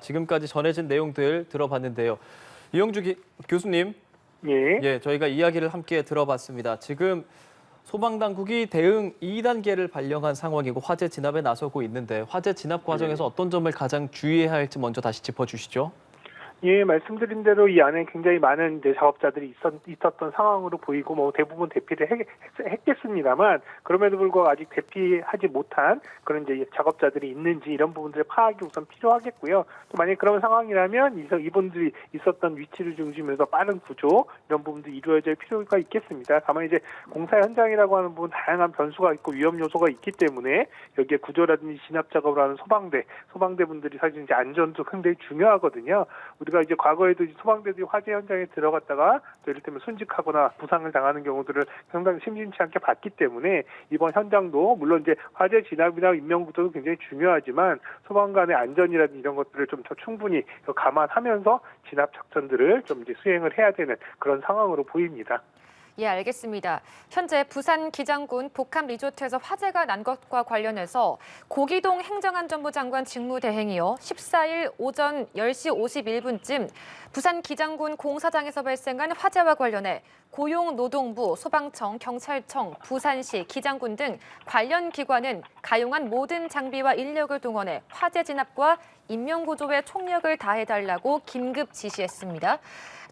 지금까지 전해진 내용들 들어봤는데요. 이영주 교수님, 예. 저희가 이야기를 함께 들어봤습니다. 지금 소방당국이 대응 2단계를 발령한 상황이고 화재 진압에 나서고 있는데 화재 진압 과정에서 어떤 점을 가장 주의해야 할지 먼저 다시 짚어주시죠. 예, 말씀드린 대로 이 안에 굉장히 많은 이제 작업자들이 있었던 상황으로 보이고, 뭐 대부분 대피를 했겠습니다만, 그럼에도 불구하고 아직 대피하지 못한 그런 이제 작업자들이 있는지 이런 부분들의 파악이 우선 필요하겠고요. 또 만약 그런 상황이라면 이분들이 있었던 위치를 중심으로 빠른 구조 이런 부분도 이루어질 필요가 있겠습니다. 다만 이제 공사 현장이라고 하는 부분 다양한 변수가 있고 위험 요소가 있기 때문에 여기에 구조라든지 진압 작업을 하는 소방대 분들이 사실 이제 안전도 굉장히 중요하거든요. 우리가 이제 과거에도 소방대들이 화재 현장에 들어갔다가 또 이를테면 순직하거나 부상을 당하는 경우들을 상당히 심심치 않게 봤기 때문에 이번 현장도 물론 이제 화재 진압이나 인명 구조도 굉장히 중요하지만 소방관의 안전이라든지 이런 것들을 좀 더 충분히 감안하면서 진압 작전들을 좀 이제 수행을 해야 되는 그런 상황으로 보입니다. 예, 알겠습니다. 현재 부산 기장군 복합 리조트에서 화재가 난 것과 관련해서 고기동 행정안전부 장관 직무대행이요. 14일 오전 10시 51분쯤 부산 기장군 공사장에서 발생한 화재와 관련해 고용노동부, 소방청, 경찰청, 부산시, 기장군 등 관련 기관은 가용한 모든 장비와 인력을 동원해 화재 진압과 인명구조에 총력을 다해달라고 긴급 지시했습니다.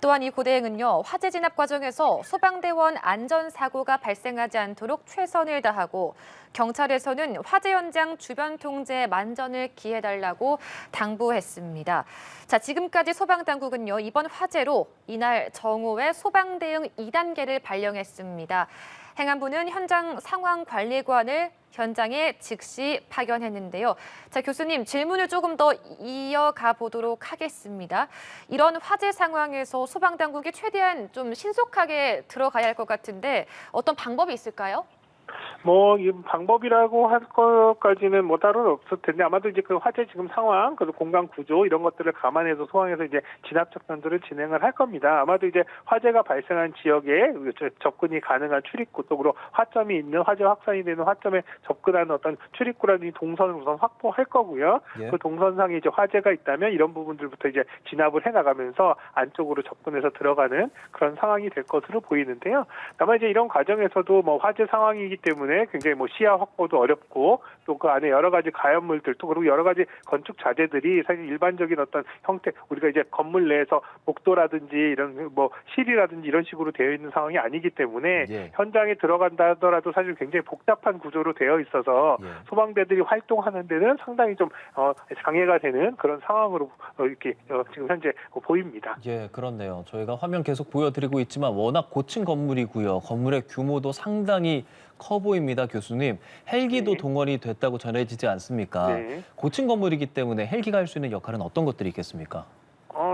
또한 이 고대행은요, 화재 진압 과정에서 소방대원 안전사고가 발생하지 않도록 최선을 다하고 경찰에서는 화재 현장 주변 통제에 만전을 기해달라고 당부했습니다. 자, 지금까지 소방당국은요, 이번 화재로 이날 정오에 소방대응 2단계를 발령했습니다. 행안부는 현장 상황관리관을 현장에 즉시 파견했는데요. 자, 교수님 질문을 조금 더 이어가 보도록 하겠습니다. 이런 화재 상황에서 소방당국이 최대한 좀 신속하게 들어가야 할 것 같은데 어떤 방법이 있을까요? 이 방법이라고 할 것까지는 따로 없을 텐데 아마도 이제 그 화재 지금 상황, 그리고 공간 구조 이런 것들을 감안해서 소방에서 이제 진압 작전들을 진행을 할 겁니다. 아마도 이제 화재가 발생한 지역에 접근이 가능한 출입구, 또 그리고 화점이 있는 화재 확산이 되는 화점에 접근하는 어떤 출입구라든지 동선을 우선 확보할 거고요. 그 동선상에 이제 화재가 있다면 이런 부분들부터 이제 진압을 해 나가면서 안쪽으로 접근해서 들어가는 그런 상황이 될 것으로 보이는데요. 다만 이제 이런 과정에서도 화재 상황이기 때문에 굉장히 시야 확보도 어렵고 또 그 안에 여러 가지 가연물들 또 그리고 여러 가지 건축 자재들이 사실 일반적인 어떤 형태 우리가 이제 건물 내에서 복도라든지 이런 실이라든지 이런 식으로 되어 있는 상황이 아니기 때문에 현장에 들어간다 하더라도 사실 굉장히 복잡한 구조로 되어 있어서 소방대들이 활동하는 데는 상당히 좀 장애가 되는 그런 상황으로 이렇게 지금 현재 보입니다. 예, 그렇네요. 저희가 화면 계속 보여드리고 있지만 워낙 고층 건물이고요. 건물의 규모도 상당히 커 보입니다, 교수님. 헬기도 동원이 됐다고 전해지지 않습니까? 고층 건물이기 때문에 헬기가 할 수 있는 역할은 어떤 것들이 있겠습니까?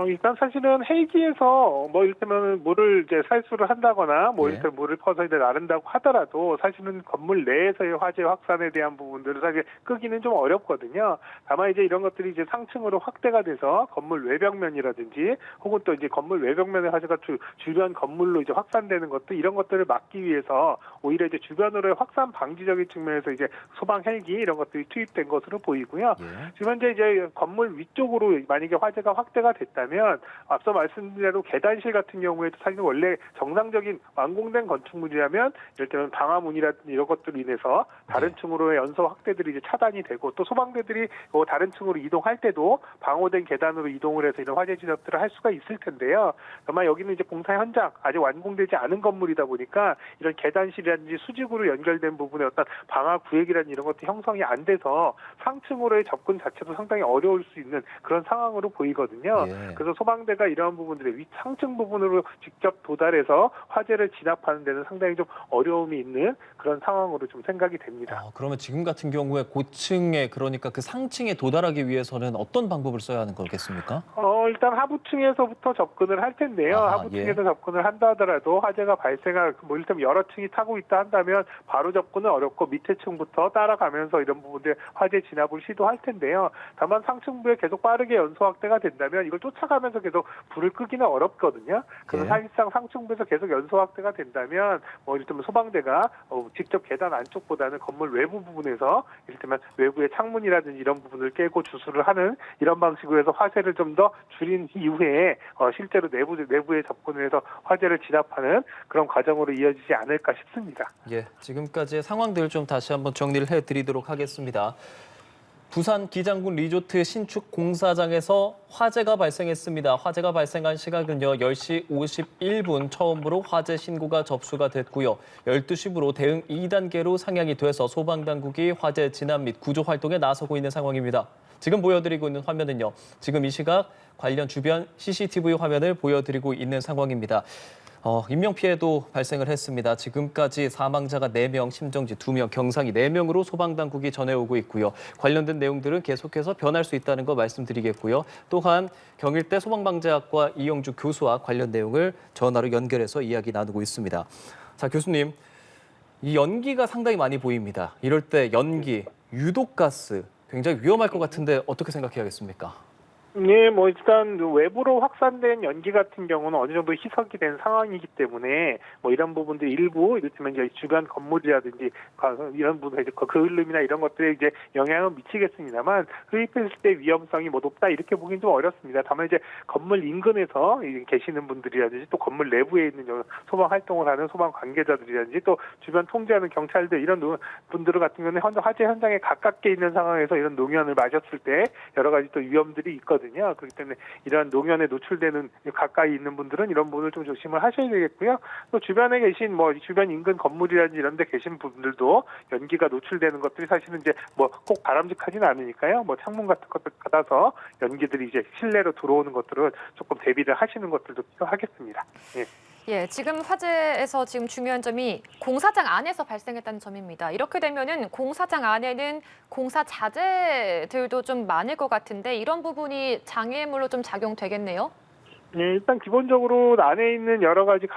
일단 사실은 헬기에서 이를테면 물을 이제 살수를 한다거나 이를테면 물을 퍼서 이제 나른다고 하더라도 사실은 건물 내에서의 화재 확산에 대한 부분들을 사실 끄기는 좀 어렵거든요. 다만 이제 이런 것들이 이제 상층으로 확대가 돼서 건물 외벽면이라든지 혹은 또 이제 건물 외벽면의 화재가 주변 건물로 이제 확산되는 것도 이런 것들을 막기 위해서 오히려 이제 주변으로의 확산 방지적인 측면에서 이제 소방 헬기 이런 것들이 투입된 것으로 보이고요. 지금 현재 이제 건물 위쪽으로 만약에 화재가 확대가 됐다면 앞서 말씀드린 대로 계단실 같은 경우에도 사실 원래 정상적인 완공된 건축물이라면 이를테면 방화문이라든지 이런 것들로 인해서 다른 층으로의 연소 확대들이 이제 차단이 되고 또 소방대들이 다른 층으로 이동할 때도 방호된 계단으로 이동을 해서 이런 화재 진압들을 할 수가 있을 텐데요. 다만 여기는 이제 공사 현장 아직 완공되지 않은 건물이다 보니까 이런 계단실이라든지 수직으로 연결된 부분의 어떤 방화 구획이라든지 이런 것도 형성이 안 돼서 상층으로의 접근 자체도 상당히 어려울 수 있는 그런 상황으로 보이거든요. 그래서 소방대가 이러한 부분들의 상층 부분으로 직접 도달해서 화재를 진압하는 데는 상당히 좀 어려움이 있는 그런 상황으로 좀 생각이 됩니다. 그러면 지금 같은 경우에 고층에 그러니까 그 상층에 도달하기 위해서는 어떤 방법을 써야 하는 거겠습니까? 일단 하부층에서부터 접근을 할 텐데요. 하부층에서 접근을 한다 하더라도 화재가 발생할 이를테면 여러 층이 타고 있다 한다면 바로 접근은 어렵고 밑에 층부터 따라가면서 이런 부분들 화재 진압을 시도할 텐데요. 다만 상층부에 계속 빠르게 연소 확대가 된다면 이걸 쫓아 타가면서 계속 불을 끄기는 어렵거든요. 그래서 예. 사실상 상층부에서 계속 연소 확대가 된다면 이를테면 소방대가 직접 계단 안쪽보다는 건물 외부 부분에서 이를테면 외부의 창문이라든지 이런 부분을 깨고 주수를 하는 이런 방식으로 해서 화재를 좀 더 줄인 이후에 실제로 내부에 접근을 해서 화재를 진압하는 그런 과정으로 이어지지 않을까 싶습니다. 예, 지금까지의 상황들 좀 다시 한번 정리를 해드리도록 하겠습니다. 부산 기장군 리조트 신축 공사장에서 화재가 발생했습니다. 화재가 발생한 시각은요, 10시 51분 처음으로 화재 신고가 접수가 됐고요. 12시부로 대응 2단계로 상향이 돼서 소방당국이 화재 진압 및 구조 활동에 나서고 있는 상황입니다. 지금 보여드리고 있는 화면은요, 지금 이 시각 관련 주변 CCTV 화면을 보여드리고 있는 상황입니다. 인명피해도 발생을 했습니다. 지금까지 사망자가 4명, 심정지 2명, 경상이 4명으로 소방당국이 전해오고 있고요. 관련된 내용들은 계속해서 변할 수 있다는 거 말씀드리겠고요. 또한 경일대 소방방재학과 이영주 교수와 관련 내용을 전화로 연결해서 이야기 나누고 있습니다. 자, 교수님, 이 연기가 상당히 많이 보입니다. 이럴 때 연기, 유독가스 굉장히 위험할 것 같은데 어떻게 생각해야겠습니까? 네, 일단 외부로 확산된 연기 같은 경우는 어느 정도 희석이 된 상황이기 때문에 이런 부분들 일부 이를테면 이제 주변 건물이라든지 이런 부분 이제 그을름이나 이런 것들에 이제 영향을 미치겠습니다만 흡입했을 때 위험성이 높다 이렇게 보기는 좀 어렵습니다. 다만 이제 건물 인근에서 계시는 분들이라든지 또 건물 내부에 있는 소방 활동을 하는 소방 관계자들이라든지 또 주변 통제하는 경찰들 이런 분들 같은 경우는 화재 현장에 가깝게 있는 상황에서 이런 농연을 마셨을 때 여러 가지 또 위험들이 있거든요. 그렇기 때문에 이러한 농연에 노출되는 가까이 있는 분들은 이런 부분을 좀 조심을 하셔야 되겠고요. 또 주변에 계신 주변 인근 건물이라든지 이런 데 계신 분들도 연기가 노출되는 것들이 사실은 이제 꼭 바람직하지는 않으니까요. 창문 같은 것들 닫아서 연기들이 이제 실내로 들어오는 것들은 조금 대비를 하시는 것들도 필요하겠습니다. 예. 예, 지금 화재에서 지금 중요한 점이 공사장 안에서 발생했다는 점입니다. 이렇게 되면은 공사장 안에는 공사 자재들도 좀 많을 것 같은데 이런 부분이 장애물로 좀 작용되겠네요. 네, 일단 기본적으로 안에 있는 여러 가지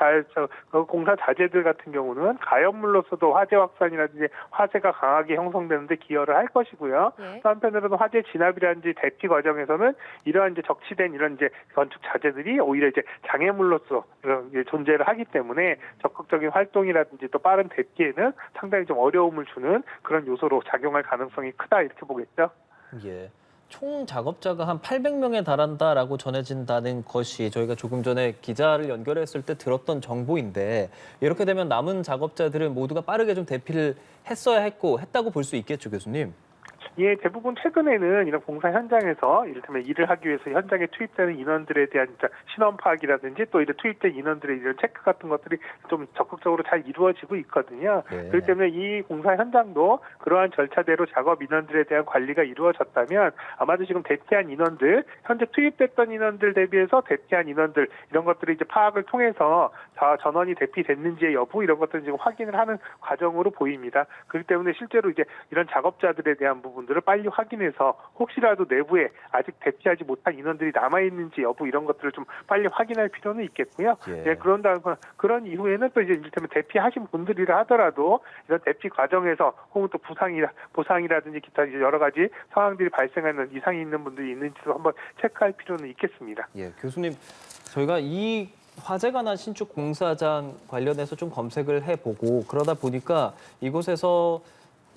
공사 자재들 같은 경우는 가연물로서도 화재 확산이라든지 화재가 강하게 형성되는데 기여를 할 것이고요. 예. 또 한편으로는 화재 진압이라든지 대피 과정에서는 이러한 이제 적치된 이런 이제 건축 자재들이 오히려 이제 장애물로서 존재를 하기 때문에 적극적인 활동이라든지 또 빠른 대피에는 상당히 좀 어려움을 주는 그런 요소로 작용할 가능성이 크다 이렇게 보겠죠. 예. 총 작업자가 한 800명에 달한다라고 전해진다는 것이 저희가 조금 전에 기자를 연결했을 때 들었던 정보인데 이렇게 되면 남은 작업자들은 모두가 빠르게 좀 대피를 했다고 볼 수 있겠죠, 교수님? 예, 대부분 최근에는 이런 공사 현장에서 이를테면 일을 하기 위해서 현장에 투입되는 인원들에 대한 신원 파악이라든지 또 이제 투입된 인원들의 이런 체크 같은 것들이 좀 적극적으로 잘 이루어지고 있거든요. 네. 그렇기 때문에 이 공사 현장도 그러한 절차대로 작업 인원들에 대한 관리가 이루어졌다면 아마도 지금 대피한 인원들, 현재 투입됐던 인원들 대비해서 대피한 인원들 이런 것들을 이제 파악을 통해서 전원이 대피됐는지의 여부 이런 것들을 지금 확인을 하는 과정으로 보입니다. 그렇기 때문에 실제로 이제 이런 작업자들에 대한 부분들을 빨리 확인해서 혹시라도 내부에 아직 대피하지 못한 인원들이 남아있는지 여부 이런 것들을 좀 빨리 확인할 필요는 있겠고요. 예. 네, 그런 이후에는 또 이제 이를테면 대피하신 분들이라 하더라도 이런 대피 과정에서 혹은 또 보상이라든지 기타 이제 여러 가지 상황들이 발생하는 이상이 있는 분들이 있는지도 한번 체크할 필요는 있겠습니다. 예, 교수님, 저희가 이 화재가 난 신축 공사장 관련해서 좀 검색을 해보고 그러다 보니까 이곳에서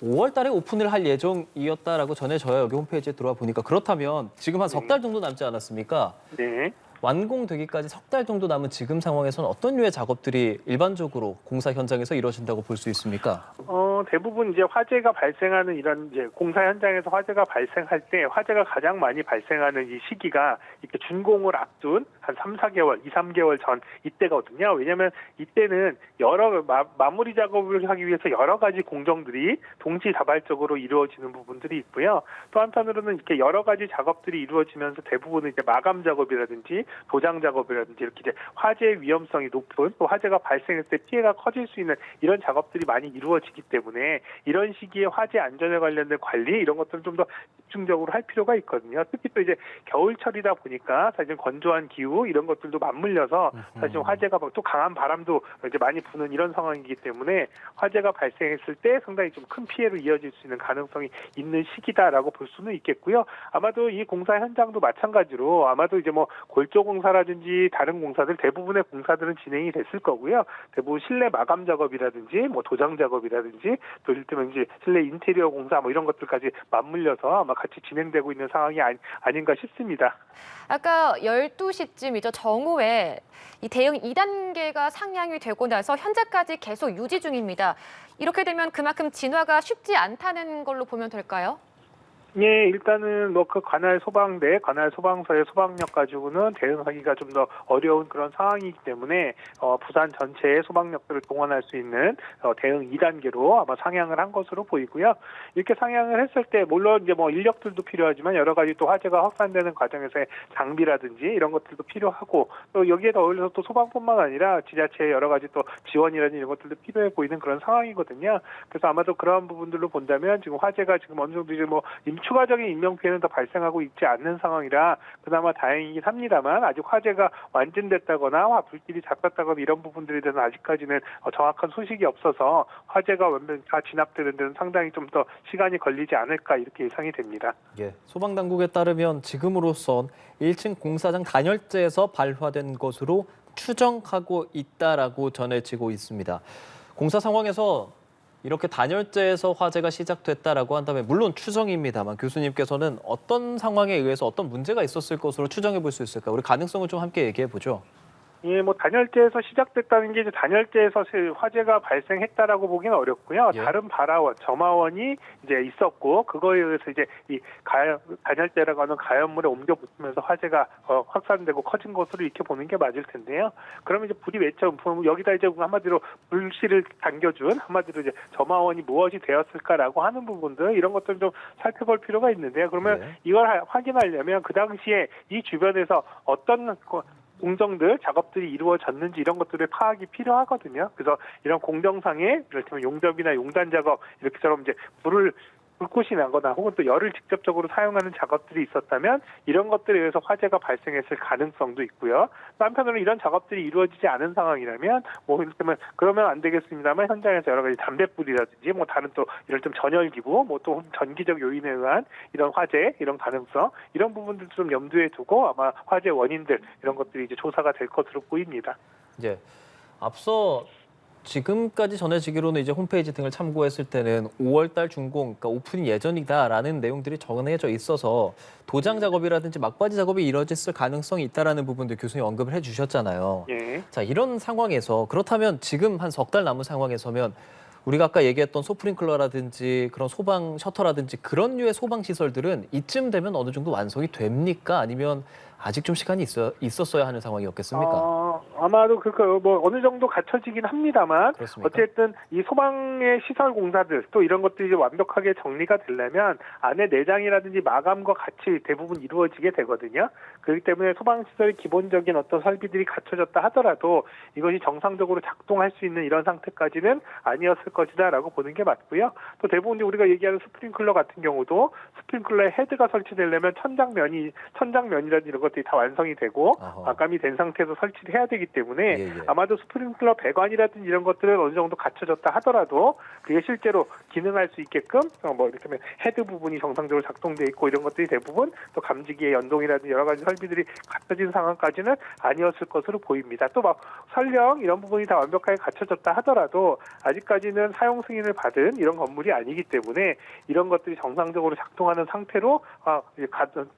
5월 달에 오픈을 할 예정이었다라고 전해져요. 여기 홈페이지에 들어와 보니까. 그렇다면 지금 한 석 달 정도 남지 않았습니까? 네. 완공되기까지 석 달 정도 남은 지금 상황에서는 어떤 류의 작업들이 일반적으로 공사 현장에서 이루어진다고 볼 수 있습니까? 대부분 이제 화재가 발생하는 이런 이제 공사 현장에서 화재가 발생할 때 화재가 가장 많이 발생하는 이 시기가 이렇게 준공을 앞둔 한 2, 3개월 전 이때거든요. 왜냐하면 이때는 여러 마무리 작업을 하기 위해서 여러 가지 공정들이 동시다발적으로 이루어지는 부분들이 있고요. 또 한편으로는 이렇게 여러 가지 작업들이 이루어지면서 대부분은 이제 마감 작업이라든지 도장 작업이라든지 이렇게 이제 화재 위험성이 높은 또 화재가 발생했을 때 피해가 커질 수 있는 이런 작업들이 많이 이루어지기 때문에 이런 시기에 화재 안전에 관련된 관리 이런 것들은 좀 더 집중적으로 할 필요가 있거든요. 특히 또 이제 겨울철이다 보니까 사실 건조한 기후 이런 것들도 맞물려서 사실 화재가 또 강한 바람도 이제 많이 부는 이런 상황이기 때문에 화재가 발생했을 때 상당히 좀 큰 피해로 이어질 수 있는 가능성이 있는 시기다라고 볼 수는 있겠고요. 아마도 이 공사 현장도 마찬가지로 아마도 이제 뭐 골조 공사라든지 다른 공사들 대부분의 공사들은 진행이 됐을 거고요. 대부분 실내 마감 작업이라든지 뭐 도장 작업이라든지 또 이를테면 이제 실내 인테리어 공사 뭐 이런 것들까지 맞물려서 아마 같이 진행되고 있는 상황이 아닌가 싶습니다. 아까 12시쯤이죠. 정오에 이 대응 2단계가 상향이 되고 나서 현재까지 계속 유지 중입니다. 이렇게 되면 그만큼 진화가 쉽지 않다는 걸로 보면 될까요? 예, 일단은 뭐 그 관할 소방대, 관할 소방서의 소방력 가지고는 대응하기가 좀 더 어려운 그런 상황이기 때문에 부산 전체의 소방력들을 동원할 수 있는 대응 2단계로 아마 상향을 한 것으로 보이고요. 이렇게 상향을 했을 때 물론 이제 뭐 인력들도 필요하지만 여러 가지 또 화재가 확산되는 과정에서의 장비라든지 이런 것들도 필요하고 또 여기에 더불어서 또 소방뿐만 아니라 지자체의 여러 가지 또 지원이라든지 이런 것들도 필요해 보이는 그런 상황이거든요. 그래서 아마도 그러한 부분들로 본다면 지금 화재가 지금 어느 정도 이제 뭐 추가적인 인명 피해는 더 발생하고 있지 않는 상황이라 그나마 다행이긴 합니다만 아직 화재가 완전됐다거나 불길이 잡혔다거나 이런 부분들에 대해서 아직까지는 정확한 소식이 없어서 화재가 완전 다 진압되는 데는 상당히 좀 더 시간이 걸리지 않을까 이렇게 예상이 됩니다. 예, 소방당국에 따르면 지금으로선 1층 공사장 단열재에서 발화된 것으로 추정하고 있다라고 전해지고 있습니다. 공사 상황에서 이렇게 단열재에서 화재가 시작됐다라고 한다면 물론 추정입니다만 교수님께서는 어떤 상황에 의해서 어떤 문제가 있었을 것으로 추정해 볼 수 있을까? 우리 가능성을 좀 함께 얘기해 보죠. 예, 뭐 단열재에서 시작됐다는 게 이제 단열재에서 화재가 발생했다라고 보기는 어렵고요. 예. 다른 발화원, 점화원이 이제 있었고 그거에 의해서 이제 이 단열재라고 하는 가연물에 옮겨 붙으면서 화재가 확산되고 커진 것으로 이렇게 보는 게 맞을 텐데요. 그러면 이제 불이 맺혀 여기다 이제 한마디로 불씨를 당겨준 한마디로 이제 점화원이 무엇이 되었을까라고 하는 부분들 이런 것들 좀 살펴볼 필요가 있는데요. 그러면 예. 이걸 확인하려면 그 당시에 이 주변에서 어떤 공정들, 작업들이 이루어졌는지 이런 것들의 파악이 필요하거든요. 그래서 이런 공정상에 이를테면 용접이나 용단 작업 이렇게처럼 이제 불꽃이 나거나 혹은 또 열을 직접적으로 사용하는 작업들이 있었다면 이런 것들에 의해서 화재가 발생했을 가능성도 있고요. 또 한편으로는 이런 작업들이 이루어지지 않은 상황이라면 뭐 이를테면 그러면 안 되겠습니다만 현장에서 여러 가지 담뱃불이라든지 뭐 다른 또 이를테면 전열기구 뭐 또 전기적 요인에 의한 이런 화재 이런 가능성 이런 부분들도 좀 염두에 두고 아마 화재 원인들 이런 것들이 이제 조사가 될 것으로 보입니다. 예, 앞서 지금까지 전해지기로는 이제 홈페이지 등을 참고했을 때는 5월달 준공, 그러니까 오픈 예정이다라는 내용들이 적어내져 있어서 도장 작업이라든지 막바지 작업이 이뤄졌을 가능성이 있다라는 부분도 교수님 언급을 해주셨잖아요. 예. 자, 이런 상황에서 그렇다면 지금 한 석 달 남은 상황에서면 우리가 아까 얘기했던 소프링클러라든지 그런 소방 셔터라든지 그런 류의 소방 시설들은 이쯤 되면 어느 정도 완성이 됩니까? 아니면 아직 좀 시간이 있었어야 하는 상황이었겠습니까? 아마도 뭐 어느 정도 갖춰지긴 합니다만 그렇습니까? 어쨌든 이 소방의 시설 공사들 또 이런 것들이 이제 완벽하게 정리가 되려면 안에 내장이라든지 마감과 같이 대부분 이루어지게 되거든요. 그렇기 때문에 소방 시설의 기본적인 어떤 설비들이 갖춰졌다 하더라도 이것이 정상적으로 작동할 수 있는 이런 상태까지는 아니었을 것이다라고 보는 게 맞고요. 또 대부분 우리가 얘기하는 스프링클러 같은 경우도 스프링클러의 헤드가 설치되려면 천장면이라든지 이런 것들이 다 완성이 되고 마감이 된 상태에서 설치를 해야 되기 때문에 아마도 스프링클러 배관이라든지 이런 것들은 어느 정도 갖춰졌다 하더라도 그게 실제로 기능할 수 있게끔 뭐 이를테면 헤드 부분이 정상적으로 작동돼 있고 이런 것들이 대부분 또 감지기의 연동이라든지 여러 가지 설비들이 갖춰진 상황까지는 아니었을 것으로 보입니다. 또 막 설령 이런 부분이 다 완벽하게 갖춰졌다 하더라도 아직까지는 사용 승인을 받은 이런 건물이 아니기 때문에 이런 것들이 정상적으로 작동하는 상태로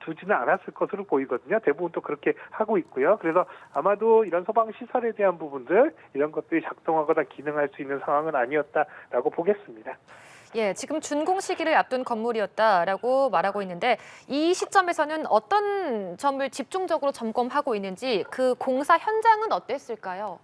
두지는 않았을 것으로 보이거든요. 대부분 또 그렇게 하고 있고요. 그래서 아마도 이런 소방 시설에 대한 부분들 이런 것들이 작동하거나 기능할 수 있는 상황은 아니었다라고 보겠습니다. 예, 지금 준공 시기를 앞둔 건물이었다라고 말하고 있는데 이 시점에서는 어떤 점을 집중적으로 점검하고 있는지 그 공사 현장은 어땠을까요?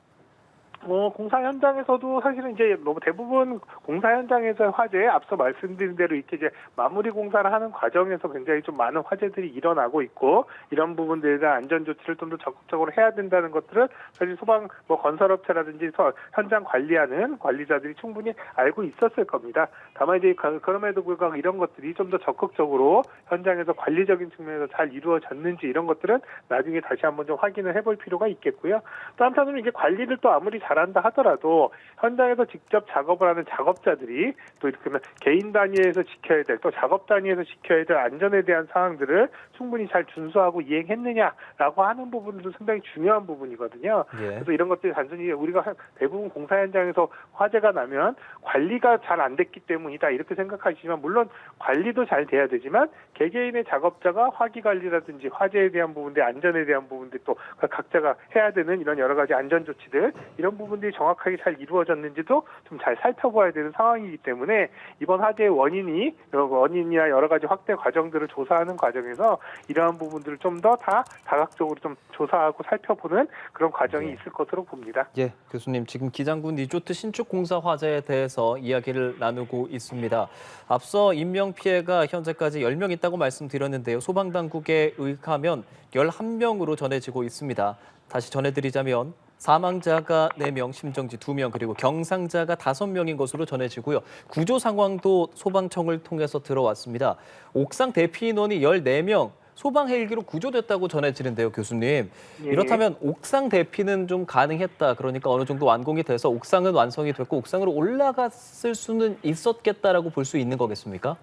공사 현장에서도 사실은 이제 너무 대부분 공사 현장에서 화재, 앞서 말씀드린 대로 이렇게 이제 마무리 공사를 하는 과정에서 굉장히 좀 많은 화재들이 일어나고 있고, 이런 부분들에 대한 안전 조치를 좀 더 적극적으로 해야 된다는 것들은 사실 소방 건설업체라든지 현장 관리하는 관리자들이 충분히 알고 있었을 겁니다. 다만 이제 그럼에도 불구하고 이런 것들이 좀 더 적극적으로 현장에서 관리적인 측면에서 잘 이루어졌는지, 이런 것들은 나중에 다시 한번 좀 확인을 해볼 필요가 있겠고요. 또 한편으로는 이게 관리를 또 아무리 잘한다 하더라도 현장에서 직접 작업을 하는 작업자들이 또 이렇게 개인 단위에서 지켜야 될, 또 작업 단위에서 지켜야 될 안전에 대한 사항들을 충분히 잘 준수하고 이행했느냐라고 하는 부분도 상당히 중요한 부분이거든요. 예. 그래서 이런 것들이 단순히 우리가 대부분 공사 현장에서 화재가 나면 관리가 잘 안 됐기 때문이다 이렇게 생각하시지만, 물론 관리도 잘 돼야 되지만 개개인의 작업자가 화기 관리라든지 화재에 대한 부분들, 안전에 대한 부분들, 또 각자가 해야 되는 이런 여러 가지 안전 조치들, 이런 부분들이 정확하게 잘 이루어졌는지도 좀 잘 살펴봐야 되는 상황이기 때문에, 이번 화재의 원인이나 여러 가지 확대 과정들을 조사하는 과정에서 이러한 부분들을 좀 더 다각적으로 좀 조사하고 살펴보는 그런 과정이 네. 있을 것으로 봅니다. 예, 교수님, 지금 기장군 리조트 신축 공사 화재에 대해서 이야기를 나누고 있습니다. 앞서 인명 피해가 현재까지 10명 있다고 말씀드렸는데요. 소방당국에 의하면 11명으로 전해지고 있습니다. 다시 전해드리자면 사망자가 4명, 심정지 2명, 그리고 경상자가 5명인 것으로 전해지고요. 구조 상황도 소방청을 통해서 들어왔습니다. 옥상 대피 인원이 14명, 소방 헬기로 구조됐다고 전해지는데요, 교수님. 예. 이렇다면 옥상 대피는 좀 가능했다. 그러니까 어느 정도 완공이 돼서 옥상은 완성이 됐고 옥상으로 올라갔을 수는 있었겠다라고 볼 수 있는 거겠습니까?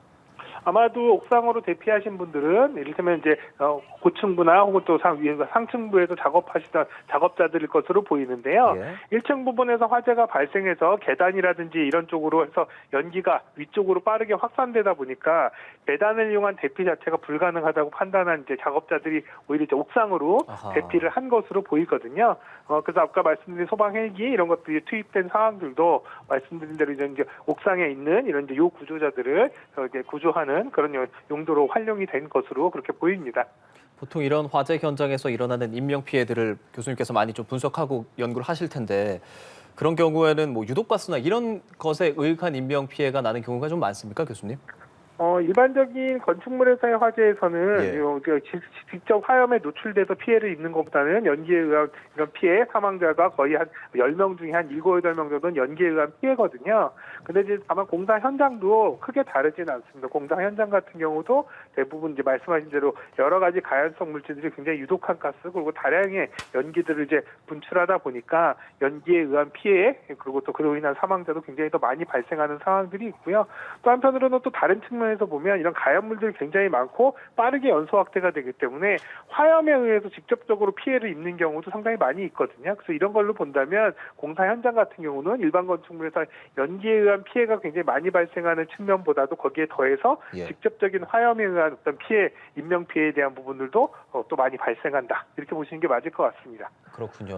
아마도 옥상으로 대피하신 분들은 이를테면 이제 고층부나 혹은 또 상층부에서 작업하시던 작업자들일 것으로 보이는데요. 예. 1층 부분에서 화재가 발생해서 계단이라든지 이런 쪽으로 해서 연기가 위쪽으로 빠르게 확산되다 보니까 계단을 이용한 대피 자체가 불가능하다고 판단한 이제 작업자들이 오히려 이제 옥상으로 아하. 대피를 한 것으로 보이거든요. 그래서 아까 말씀드린 소방 헬기 이런 것들이 투입된 상황들도 말씀드린 대로 이제 옥상에 있는 이런 이제 요 구조자들을 이제 구조하는 그런 용도로 활용이 된 것으로 그렇게 보입니다. 보통 이런 화재 현장에서 일어나는 인명 피해들을 교수님께서 많이 좀 분석하고 연구를 하실 텐데 그런 경우에는 뭐 유독가스나 이런 것에 의한 인명 피해가 나는 경우가 좀 많습니까, 교수님? 일반적인 건축물에서의 화재에서는 예. 직접 화염에 노출돼서 피해를 입는 것보다는 연기에 의한 이런 피해, 사망자가 거의 한 10명 중에 한 7, 8명 정도는 연기에 의한 피해거든요. 근데 이제 다만 공사 현장도 크게 다르지는 않습니다. 공사 현장 같은 경우도 대부분 이제 말씀하신 대로 여러 가지 가연성 물질들이 굉장히 유독한 가스, 그리고 다량의 연기들을 이제 분출하다 보니까 연기에 의한 피해, 그리고 또 그로 인한 사망자도 굉장히 더 많이 발생하는 상황들이 있고요. 또 한편으로는 또 다른 측면에서 보면 이런 가연물들이 굉장히 많고 빠르게 연소 확대가 되기 때문에 화염에 의해서 직접적으로 피해를 입는 경우도 상당히 많이 있거든요. 그래서 이런 걸로 본다면 공사 현장 같은 경우는 일반 건축물에서 연기에 의한 피해가 굉장히 많이 발생하는 측면보다도 거기에 더해서 예. 직접적인 화염에 의한 어떤 피해, 인명 피해에 대한 부분들도 또 많이 발생한다. 이렇게 보시는 게 맞을 것 같습니다. 그렇군요.